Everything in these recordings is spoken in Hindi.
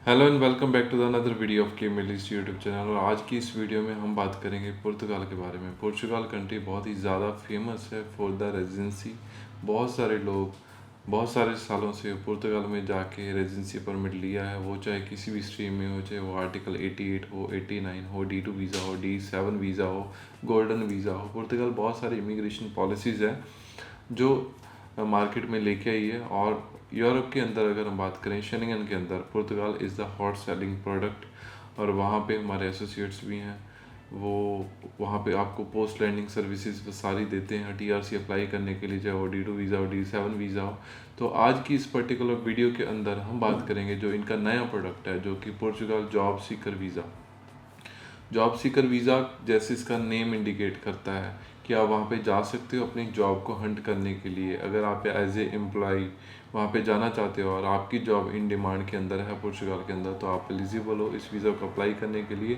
Hello and welcome back to the another video of के मिलिस यूट्यूब चैनल। और आज की इस वीडियो में हम बात करेंगे पुर्तगाल के बारे में। पुर्तगाल कंट्री बहुत ही ज़्यादा फेमस है फॉर द रेजिडेंसी। बहुत सारे लोग बहुत सारे सालों से पुर्तगाल में जाके रेजिडेंसी परमिट लिया है, वो चाहे किसी भी स्ट्रीम में हो, चाहे वो आर्टिकल 88 हो, 89 हो, D2 वीज़ा हो, D7 वीज़ा हो, गोल्डन वीज़ा हो। पुर्तगाल बहुत सारी इमिग्रेशन पॉलिसीज़ हैं जो मार्केट में लेके आई है। और यूरोप के अंदर अगर हम बात करें, शेंगन के अंदर Portugal is the hot selling product. और वहाँ पे हमारे एसोसिएट्स भी हैं, वो वहाँ पे आपको पोस्ट लैंडिंग सर्विसेज सारी देते हैं TRC अप्लाई करने के लिए, चाहे वो D2 वीज़ा हो, D7 वीज़ा हो। तो आज की इस पर्टिकुलर वीडियो के अंदर हम बात करेंगे जो इनका नया प्रोडक्ट है, जो कि Portugal job seeker visa. Job seeker visa जैसे इसका नेम इंडिकेट करता है कि आप वहाँ पे जा सकते हो अपनी जॉब को हंट करने के लिए। अगर आप एज ए एम्प्लॉय वहाँ पे जाना चाहते हो और आपकी जॉब इन डिमांड के अंदर है पुर्तगाल के अंदर, तो आप एलिजिबल हो इस वीज़ा को अप्लाई करने के लिए।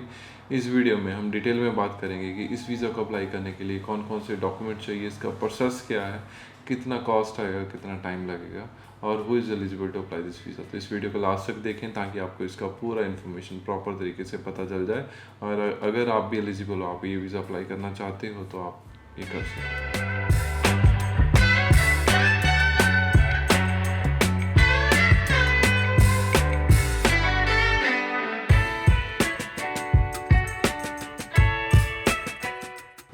इस वीडियो में हम डिटेल में बात करेंगे कि इस वीज़ा को अप्लाई करने के लिए कौन कौन से डॉक्यूमेंट चाहिए, इसका प्रोसेस क्या है, कितना कॉस्ट आएगा, कितना टाइम लगेगा, और who is eligible to apply this visa. तो इस वीडियो को लास्ट तक देखें ताकि आपको इसका पूरा इन्फॉर्मेशन प्रॉपर तरीके से पता चल जाए। और अगर आप भी एलिजिबल हो, आप ये वीज़ा अप्लाई करना चाहते हो, तो आप ये कर सकते हो।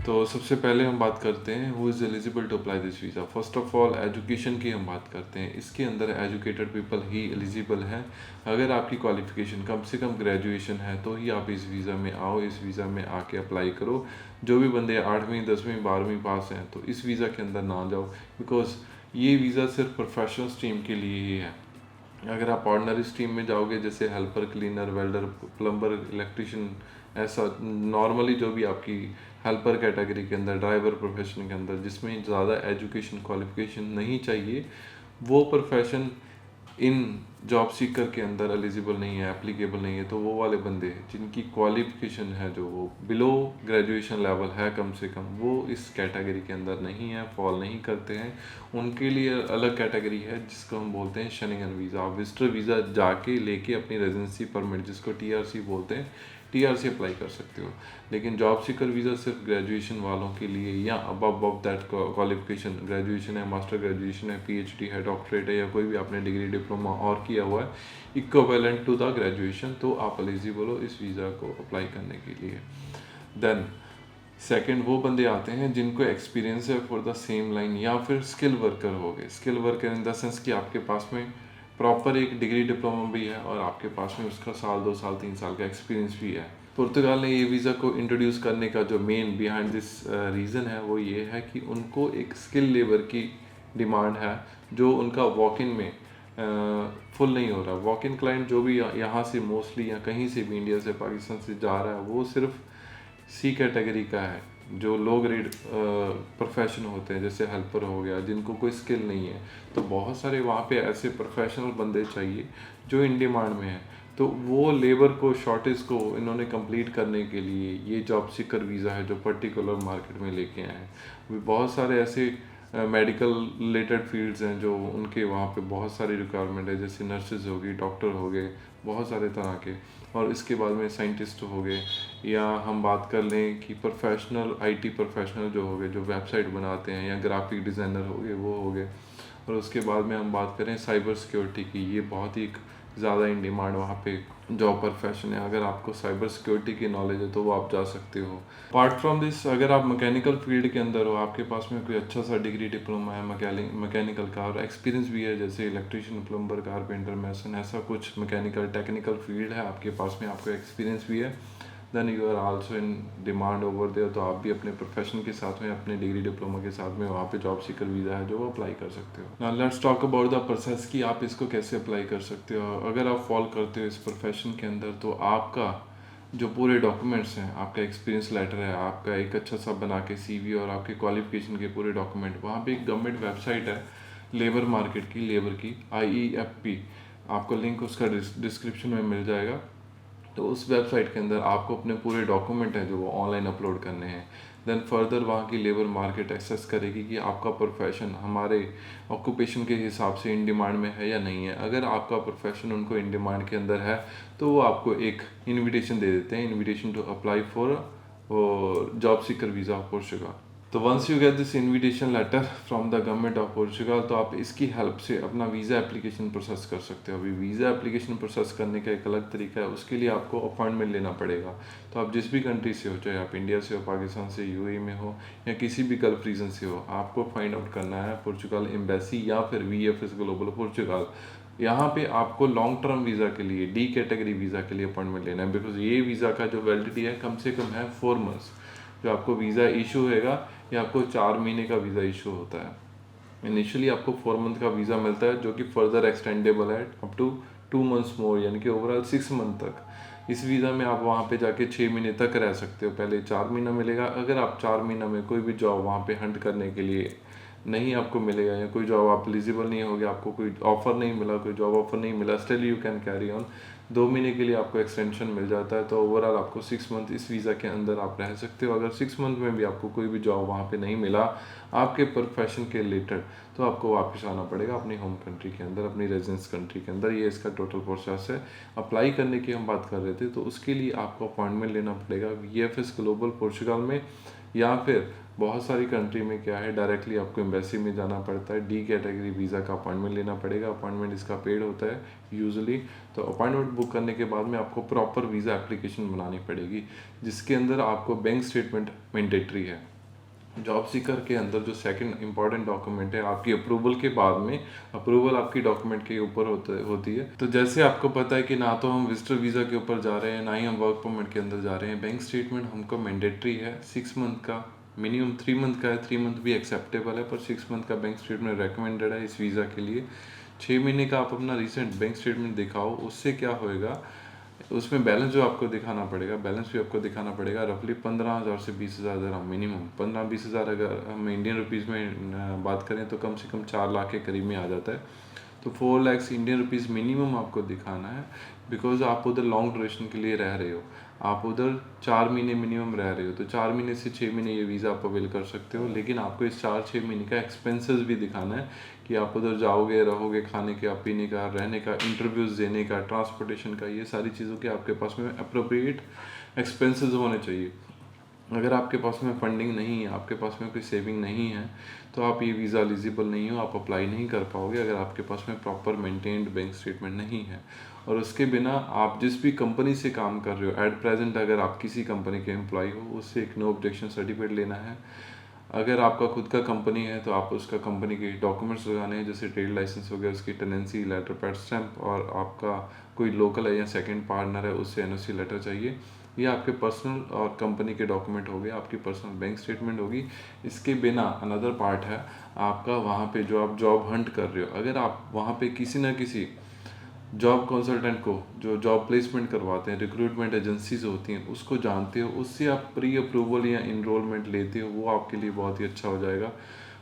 तो सबसे पहले हम बात करते हैं who is eligible to apply this visa. First of all education की हम बात करते हैं। इसके अंदर एजुकेटेड पीपल ही एलिजिबल हैं। अगर आपकी क्वालिफ़िकेशन कम से कम ग्रेजुएशन है तो ही आप इस वीज़ा में आओ, इस वीज़ा में आके अप्लाई करो। जो भी बंदे 8वीं 10वीं 12वीं पास हैं तो इस वीज़ा के अंदर ना जाओ, बिकॉज ये वीज़ा सिर्फ प्रोफेशनल स्ट्रीम के लिए ही है। अगर आप ऑर्डिनरी स्ट्रीम में जाओगे, जैसे helper, cleaner, welder, plumber, electrician, ऐसा नॉर्मली जो भी आपकी हेल्पर कैटेगरी के अंदर, ड्राइवर प्रोफेशन के अंदर जिसमें ज़्यादा एजुकेशन क्वालिफिकेशन नहीं चाहिए, वो प्रोफेशन इन जॉब सीकर के अंदर एलिजिबल नहीं है, एप्लीकेबल नहीं है। तो वो वाले बंदे जिनकी क्वालिफिकेशन है जो वो बिलो ग्रेजुएशन लेवल है कम से कम, वो इस कैटेगरी के अंदर नहीं है, फॉल नहीं करते हैं। उनके लिए अलग कैटेगरी है जिसको हम बोलते हैं शेंगन वीज़ा। आप विजिटर वीज़ा जाके लेके अपनी रेजिडेंसी परमिट, जिसको TRC बोलते हैं, TRC अप्लाई कर सकते हो। लेकिन जॉब सीकर वीज़ा सिर्फ ग्रेजुएशन वालों के लिए, या अबव दैट क्वालिफिकेशन, ग्रेजुएशन है, मास्टर ग्रेजुएशन है, PhD है, डॉक्टरेट है, या कोई भी आपने डिग्री डिप्लोमा और किया हुआ है इक्विवेलेंट टू द ग्रेजुएशन, तो आप एलिजिबल हो इस वीज़ा को अप्लाई करने के लिए। देन सेकंड वो बंदे आते हैं जिनको एक्सपीरियंस है फॉर द सेम लाइन, या फिर स्किल वर्कर हो गए। Skill worker in the sense कि आपके पास में प्रॉपर एक डिग्री डिप्लोमा भी है और आपके पास में उसका साल 2 साल 3 साल का एक्सपीरियंस भी है। पुर्तगाल ने ये वीज़ा को इंट्रोड्यूस करने का जो मेन बिहाइंड दिस रीज़न है वो ये है कि उनको एक स्किल लेबर की डिमांड है, जो उनका वॉक इन में फुल नहीं हो रहा। वॉक इन क्लाइंट जो भी यहाँ से मोस्टली या कहीं से भी इंडिया से पाकिस्तान से जा रहा है, वो सिर्फ C कैटेगरी का है, जो लो ग्रेड प्रोफेशन होते हैं, जैसे हेल्पर हो गया, जिनको कोई स्किल नहीं है। तो बहुत सारे वहाँ पे ऐसे प्रोफेशनल बंदे चाहिए जो इन डिमांड में है। तो वो लेबर को, शॉर्टेज को इन्होंने कंप्लीट करने के लिए ये जॉब सीकर वीज़ा है जो पर्टिकुलर मार्केट में लेके आए हैं। बहुत सारे ऐसे मेडिकल रिलेटेड फील्ड्स हैं जो उनके वहाँ पे बहुत सारी रिक्वायरमेंट है, जैसे नर्सेज हो गई, डॉक्टर हो गए, बहुत सारे तरह के। और इसके बाद में साइंटिस्ट हो गए, या हम बात कर लें कि प्रोफेशनल IT प्रोफेशनल जो हो गए, जो वेबसाइट बनाते हैं, या ग्राफिक डिज़ाइनर हो गए, वो हो गए। और उसके बाद में हम बात करें साइबर सिक्योरिटी की, ये बहुत ही ज़्यादा इन डिमांड वहाँ पे जॉब प्रोफेशन है। अगर आपको साइबर सिक्योरिटी की नॉलेज है तो वो आप जा सकते हो। अपार्ट फ्रॉम दिस, अगर आप मैकेनिकल फील्ड के अंदर हो, आपके पास में कोई अच्छा सा डिग्री डिप्लोमा है मैकेनिकल का, और एक्सपीरियंस भी है, जैसे इलेक्ट्रिशियन, प्लम्बर, कारपेंटर, मैसन, ऐसा कुछ मैकेनिकल टेक्निकल फील्ड है आपके पास में, आपको एक्सपीरियंस भी है, then you are also in demand over there. तो आप भी अपने प्रोफेशन के साथ में, अपने डिग्री डिप्लोमा के साथ में वहाँ पे जॉब सीकर वीज़ा है जो वो अप्लाई कर सकते हो। Now let's talk about the process कि आप इसको कैसे अप्लाई कर सकते हो। अगर आप फॉल करते हो इस प्रोफेशन के अंदर, तो आपका जो पूरे डॉक्यूमेंट्स हैं, आपका एक्सपीरियंस लेटर है, आपका एक अच्छा सा बना के CV, और आपके क्वालिफिकेशन के पूरे डॉक्यूमेंट, वहाँ पे एक गवर्नमेंट वेबसाइट है लेबर मार्केट की, लेबर की, IEFP, आपको लिंक उसका डिस्क्रिप्शन में मिल जाएगा। तो उस वेबसाइट के अंदर आपको अपने पूरे डॉक्यूमेंट हैं जो वो ऑनलाइन अपलोड करने हैं, देन फर्दर वहाँ की लेबर मार्केट एक्सेस करेगी कि आपका प्रोफेशन हमारे ऑक्यूपेशन के हिसाब से इन डिमांड में है या नहीं है। अगर आपका प्रोफेशन उनको इन डिमांड के अंदर है तो वो आपको एक इनविटेशन दे देते हैं, invitation to apply for job seeker visa of Portugal. तो once you get this invitation letter from the government of Portugal, तो आप इसकी हेल्प से अपना वीज़ा एप्लीकेशन प्रोसेस कर सकते हो। अभी वीज़ा एप्लीकेशन प्रोसेस करने का एक अलग तरीका है, उसके लिए आपको अपॉइंटमेंट लेना पड़ेगा। तो आप जिस भी कंट्री से हो, चाहे आप इंडिया से हो, पाकिस्तान से, यूएई में हो या किसी भी गल्फ रीजन से हो, आपको फाइंड आउट करना है पोर्चुगल एम्बेसी या फिर वीएफएस ग्लोबल पोर्चुगल। यहाँ पे आपको लॉन्ग टर्म वीज़ा के लिए, डी कैटेगरी वीज़ा के लिए अपॉइंटमेंट लेना है, बिकॉज ये वीज़ा का जो वैलिडिटी है कम से कम है 4 मंथ्स। जो आपको वीज़ा इशू होएगा ये आपको 4 महीने का वीज़ा इशू होता है। इनिशियली आपको 4 मंथ का वीज़ा मिलता है जो कि फर्दर एक्सटेंडेबल है अप टू 2 मंथ्स मोर, यानी कि ओवरऑल 6 मंथ तक। इस वीज़ा में आप वहाँ पे जाके 6 महीने तक रह सकते हो। पहले 4 महीना मिलेगा, अगर आप 4 महीना में कोई भी जॉब वहाँ पे हंट करने के लिए नहीं आपको मिलेगा या कोई जॉब आप एलिजिबल नहीं होगे, आपको कोई ऑफर नहीं मिला, कोई जॉब ऑफर नहीं मिला, still you can carry on. 2 महीने के लिए आपको एक्सटेंशन मिल जाता है, तो ओवरऑल आपको 6 मंथ इस वीज़ा के अंदर आप रह सकते हो। अगर 6 मंथ में भी आपको कोई भी जॉब वहाँ पे नहीं मिला आपके प्रोफेशन के रिलेटेड, तो आपको वापस आना पड़ेगा अपनी होम कंट्री के अंदर, अपनी रेजिडेंस कंट्री के अंदर। ये इसका टोटल प्रोसेस है। अप्लाई करने की हम बात कर रहे थे, तो उसके लिए आपको अपॉइंटमेंट लेना पड़ेगा वीएफएस ग्लोबल पोर्चुगल में, या फिर बहुत सारी कंट्री में क्या है डायरेक्टली आपको एम्बेसी में जाना पड़ता है। डी कैटेगरी वीज़ा का अपॉइंटमेंट लेना पड़ेगा। अपॉइंटमेंट इसका पेड होता है यूजुअली। तो अपॉइंटमेंट बुक करने के बाद में आपको प्रॉपर वीज़ा एप्लीकेशन बनानी पड़ेगी, जिसके अंदर आपको बैंक स्टेटमेंट मैंडेटरी है। जॉब सीकर के अंदर जो सेकंड इंपॉर्टेंट डॉक्यूमेंट है, आपकी अप्रूवल के बाद में, अप्रूवल आपकी डॉक्यूमेंट के ऊपर होती है। तो जैसे आपको पता है कि ना तो हम विजिटर वीज़ा के ऊपर जा रहे हैं, ना ही हम वर्क परमिट के अंदर जा रहे हैं। बैंक स्टेटमेंट हमको मैंडेटरी है 6 मंथ का, मिनिमम 3 मंथ का है, 3 मंथ भी एक्सेप्टेबल है, पर 6 मंथ का बैंक स्टेटमेंट रिकमेंडेड है इस वीज़ा के लिए। 6 महीने का आप अपना रिसेंट बैंक स्टेटमेंट दिखाओ, उससे क्या होएगा, उसमें बैलेंस जो आपको दिखाना पड़ेगा, बैलेंस भी आपको दिखाना पड़ेगा रफली 15,000 से 20,000 दिरहम मिनिमम। 15-20,000 अगर हम इंडियन रुपीज़ में बात करें तो कम से कम 4 लाख के करीब में आ जाता है। तो 4 लाख इंडियन रुपीज़ मिनिमम आपको दिखाना है, बिकॉज आप उधर लॉन्ग ड्यूरेशन के लिए रह रहे हो, आप उधर 4 महीने मिनिमम रह रहे हो। तो 4 महीने से 6 महीने ये वीज़ा आप अवेल कर सकते हो, लेकिन आपको इस 4-6 महीने का एक्सपेंसेस भी दिखाना है कि आप उधर जाओगे, रहोगे, खाने का, पीने का, रहने का, इंटरव्यूज़ देने का, ट्रांसपोर्टेशन का, ये सारी चीज़ों के आपके पास में अप्रोप्रिएट एक्सपेंसेस होने चाहिए। अगर आपके पास में फंडिंग नहीं है, आपके पास में कोई सेविंग नहीं है, तो आप ये वीज़ा एलिजिबल नहीं हो, आप अप्लाई नहीं कर पाओगे अगर आपके पास में प्रॉपर मेंटेन्ड बैंक स्टेटमेंट नहीं है। और उसके बिना आप जिस भी कंपनी से काम कर रहे हो एट प्रेजेंट, अगर आप किसी कंपनी के एम्प्लॉय हो, उससे एक नो ऑब्जेक्शन सर्टिफिकेट लेना है। अगर आपका खुद का कंपनी है तो आप उसका कंपनी के डॉक्यूमेंट्स लगाने हैं, जैसे ट्रेड लाइसेंस हो गया, उसकी टेनेंसी लेटर, पैड स्टैम्प, और आपका कोई लोकल है या सेकंड पार्टनर है उससे एनओसी लेटर चाहिए। ये आपके पर्सनल और कंपनी के डॉक्यूमेंट हो गए, आपकी पर्सनल बैंक स्टेटमेंट होगी। इसके बिना अनदर पार्ट है आपका, वहाँ पे जो आप जॉब हंट कर रहे हो, अगर आप वहाँ पे किसी ना किसी जॉब कंसल्टेंट को, जो जॉब प्लेसमेंट करवाते हैं, रिक्रूटमेंट एजेंसीज होती हैं, उसको जानते हो, उससे आप प्री अप्रूवल या इनरोलमेंट लेते हो, वो आपके लिए बहुत ही अच्छा हो जाएगा।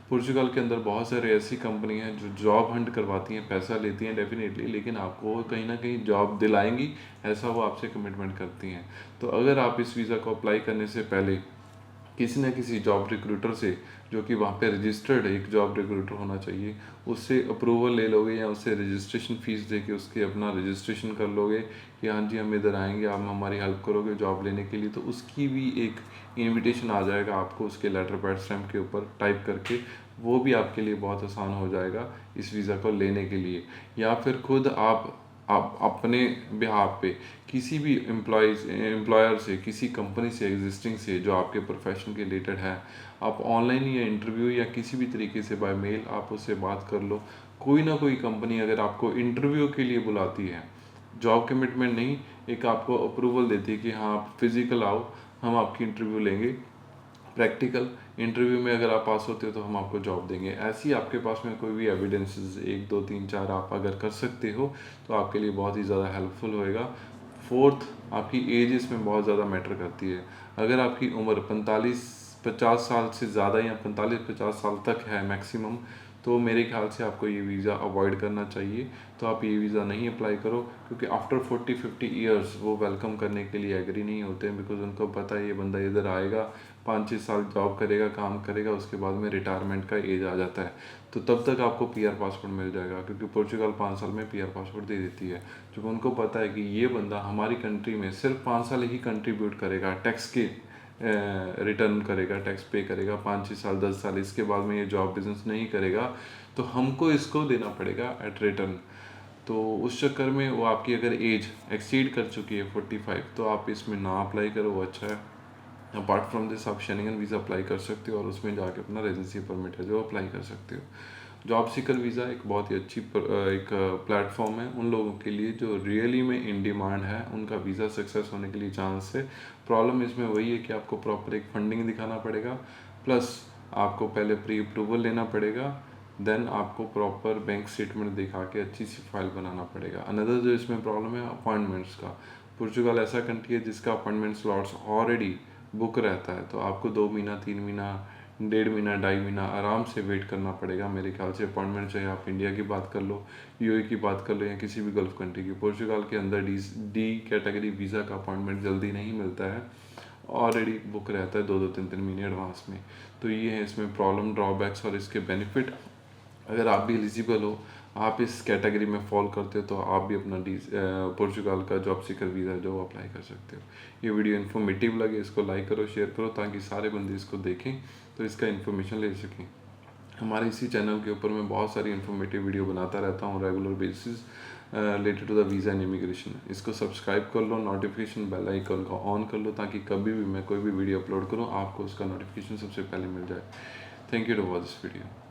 पोर्चुगल के अंदर बहुत सारे ऐसी कंपनी हैं जो जॉब हंट करवाती हैं, पैसा लेती हैं डेफिनेटली, लेकिन आपको कहीं ना कहीं जॉब दिलाएंगी, ऐसा वो आपसे कमिटमेंट करती हैं। तो अगर आप इस वीज़ा को अप्लाई करने से पहले किसी न किसी जॉब रिक्रूटर से, जो कि वहाँ पे रजिस्टर्ड एक जॉब रिक्रूटर होना चाहिए, उससे अप्रूवल ले लोगे या उससे रजिस्ट्रेशन फ़ीस दे के उसके अपना रजिस्ट्रेशन कर लोगे कि हाँ जी हम इधर आएंगे, आप हमारी हेल्प करोगे जॉब लेने के लिए, तो उसकी भी एक इनविटेशन आ जाएगा आपको उसके लेटर पैड स्टैम्प के ऊपर टाइप करके। वो भी आपके लिए बहुत आसान हो जाएगा इस वीज़ा को लेने के लिए। या फिर खुद आप अपने बिहाफ पे किसी भी एम्प्लॉयर से, किसी कंपनी से, एग्जिस्टिंग से, जो आपके प्रोफेशन के रिलेटेड है, आप ऑनलाइन या इंटरव्यू या किसी भी तरीके से बाय मेल आप उससे बात कर लो। कोई ना कोई कंपनी अगर आपको इंटरव्यू के लिए बुलाती है, जॉब कमिटमेंट नहीं, एक आपको अप्रूवल देती है कि हाँ आप फिज़िकल आओ, हम आपकी इंटरव्यू लेंगे, प्रैक्टिकल इंटरव्यू में अगर आप पास होते हो तो हम आपको जॉब देंगे। ऐसी आपके पास में कोई भी एविडेंसेस 1 2 3 4 आप अगर कर सकते हो तो आपके लिए बहुत ही ज़्यादा हेल्पफुल होएगा। फोर्थ, आपकी एज इसमें बहुत ज़्यादा मैटर करती है। अगर आपकी उम्र 45-50 साल से ज़्यादा या 45-50 साल तक है मैक्सिमम, तो मेरे ख्याल से आपको ये वीज़ा अवॉइड करना चाहिए। तो आप ये वीज़ा नहीं अप्लाई करो, क्योंकि आफ्टर 40-50 ईयर्स वो वेलकम करने के लिए एग्री नहीं होते हैं, बिकॉज उनको पता है ये बंदा इधर आएगा, 5-6 साल जॉब करेगा, काम करेगा, उसके बाद में रिटायरमेंट का एज आ जाता है। तो तब तक आपको पीआर पासपोर्ट मिल जाएगा, क्योंकि पोर्चुगल 5 साल में पीआर पासपोर्ट दे देती है। जब उनको पता है कि ये बंदा हमारी कंट्री में सिर्फ 5 साल ही कंट्रीब्यूट करेगा, टैक्स के रिटर्न करेगा, टैक्स पे करेगा 5-6 साल 10 साल, इसके बाद में ये जॉब बिजनेस नहीं करेगा, तो हमको इसको देना पड़ेगा एट रिटर्न। तो उस चक्कर में वो आपकी अगर एज एक्सीड कर चुकी है 45, तो आप इसमें ना अप्लाई करो, वो अच्छा है। अपार्ट फ्रॉम दिस आप शेंगन वीज़ा अप्लाई कर सकते हो और उसमें जाके अपना रेजिडेंसी परमिट है जो अप्लाई कर सकते हो। जॉब सीकर वीज़ा एक बहुत ही अच्छी एक प्लेटफॉर्म है उन लोगों के लिए जो रियली में इन डिमांड है, उनका वीज़ा सक्सेस होने के लिए चांस है। प्रॉब्लम इसमें वही है कि आपको प्रॉपर एक फंडिंग दिखाना पड़ेगा, प्लस आपको पहले प्री अप्रूवल लेना पड़ेगा, देन आपको प्रॉपर बैंक स्टेटमेंट दिखा के अच्छी सी फाइल बनाना पड़ेगा। अनदर जो इसमें प्रॉब्लम है अपॉइंटमेंट्स का। पुर्तगाल ऐसा कंट्री है जिसका अपॉइंटमेंट स्लॉट्स ऑलरेडी बुक रहता है, तो आपको 2 महीना 3 महीना 1.5 महीना 2.5 महीना आराम से वेट करना पड़ेगा मेरे ख्याल से अपॉइंटमेंट। चाहे आप इंडिया की बात कर लो, यूएई की बात कर लो, या किसी भी गल्फ कंट्री की, पुर्तगाल के अंदर डी कैटेगरी वीज़ा का अपॉइंटमेंट जल्दी नहीं मिलता है, ऑलरेडी बुक रहता है 2-3 महीने एडवांस में। तो ये है इसमें प्रॉब्लम, ड्रॉबैक्स और इसके बेनिफिट। अगर आप भी एलिजिबल हो, आप इस कैटेगरी में फॉल करते हो, तो आप भी अपना पुर्तगाल का जॉब सीकर वीज़ा जो अप्लाई कर सकते हो। ये वीडियो इन्फॉर्मेटिव लगे, इसको लाइक करो, शेयर करो, ताकि सारे बंदे इसको देखें तो इसका इन्फॉर्मेशन ले सकें। हमारे इसी चैनल के ऊपर मैं बहुत सारी इन्फॉर्मेटिव वीडियो बनाता रहता हूँ regular basis related to the visa and immigration. इसको सब्सक्राइब कर लो, नोटिफिकेशन बेल आइकन को ऑन कर लो, ताकि कभी भी मैं कोई भी वीडियो अपलोड करूँ आपको उसका नोटिफिकेशन सबसे पहले मिल जाए। Thank you to watch this video.